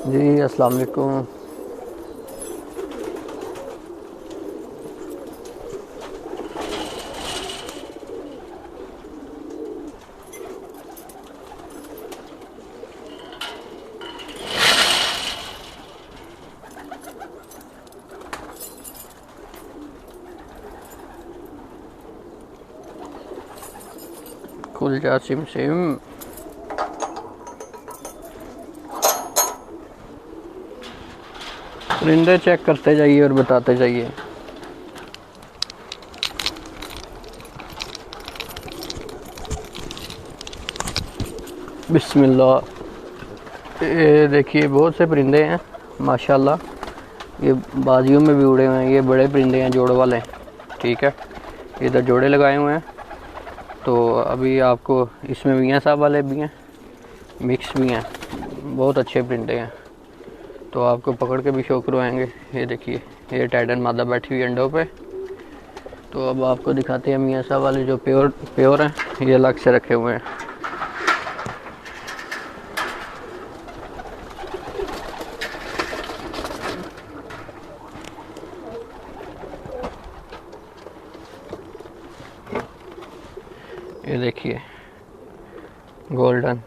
जी अस्सलाम वालेकुम। खुल जा सिम सिम। परिंदे चेक करते जाइए और बताते जाइए। बिस्मिल्लाह। ये देखिए बहुत से परिंदे हैं माशाल्लाह। ये बाजियों में भी उड़े हुए हैं। ये बड़े परिंदे हैं, जोड़ वाले। ठीक है, इधर जोड़े लगाए हुए हैं। तो अभी आपको इसमें मियाँ साहब वाले भी हैं, मिक्स भी हैं। बहुत अच्छे परिंदे हैं, तो आपको पकड़ के भी शो करवाएंगे। ये देखिए, ये टाइडन मादा बैठी हुई अंडों पे। तो अब आपको दिखाते हैं मियाँ साहब वाले जो प्योर हैं, ये अलग से रखे हुए हैं। ये देखिए गोल्डन।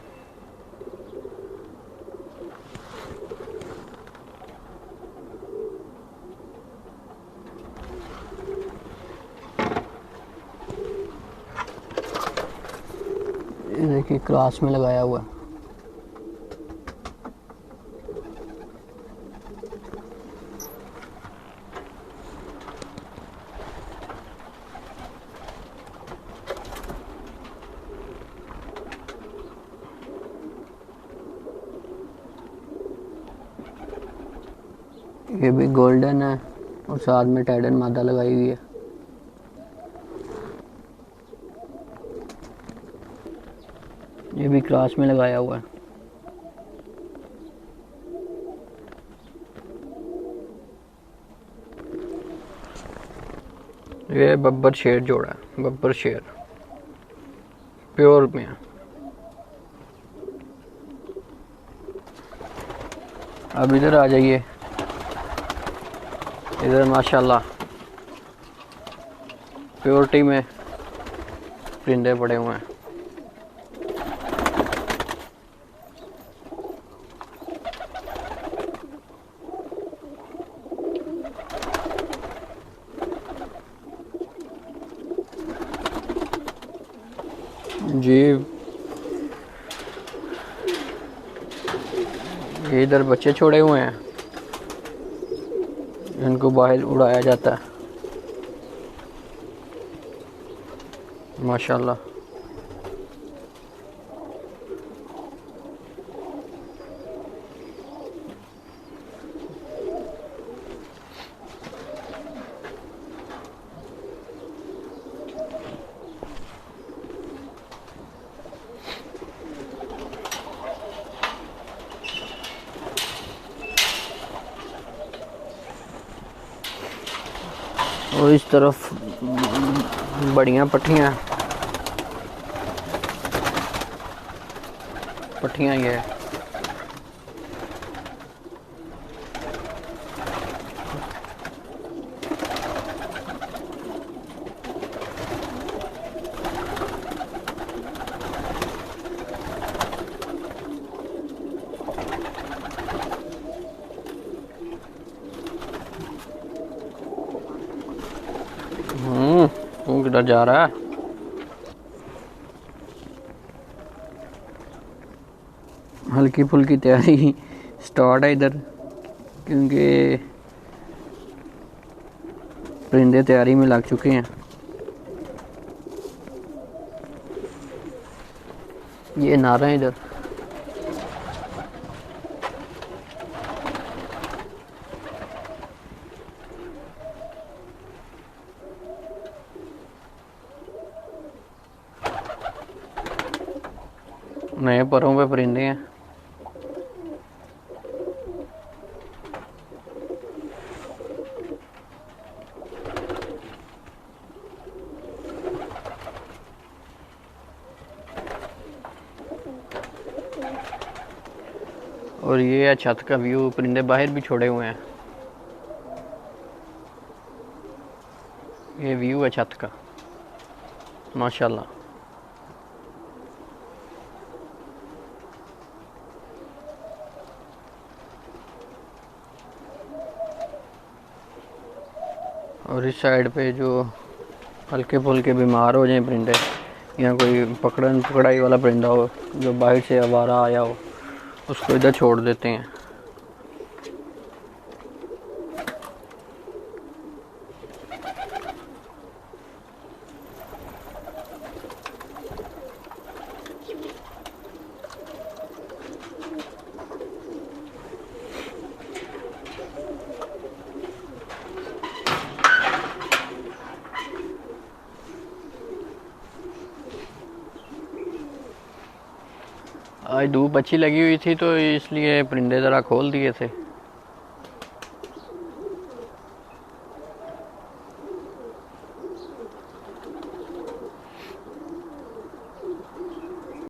ये देखिए क्रॉस में लगाया हुआ है। ये भी गोल्डन है और साथ में टाइडन मादा लगाई हुई है। ये भी क्रॉस में लगाया हुआ है। ये बब्बर शेर जोड़ा है, बब्बर शेर प्योर में है। अब इधर आ जाइए। इधर माशाल्लाह प्योरिटी में परिंदे पड़े हुए हैं। जी इधर बच्चे छोड़े हुए हैं, इनको बाहर उड़ाया जाता है माशाल्लाह। और इस तरफ बढ़िया पट्टियाँ पट्टियाँ ये है। तू किधर जा रहा है? हल्की फुल्की तैयारी स्टार्ट है इधर, क्योंकि परिंदे तैयारी में लग चुके हैं। ये नारा है इधर। नए परों पे परिंदे हैं। और ये है छत का व्यू, परिंदे बाहर भी छोड़े हुए हैं। ये व्यू है छत का माशाल्लाह। और इस साइड पे जो हल्के फुल्के बीमार हो जाए परिंदे, या कोई पकड़न पकड़ाई वाला परिंदा हो जो बाहर से आवारा आया हो, उसको इधर छोड़ देते हैं। आज धूप अच्छी लगी हुई थी तो इसलिए परिंदे ज़रा खोल दिए थे।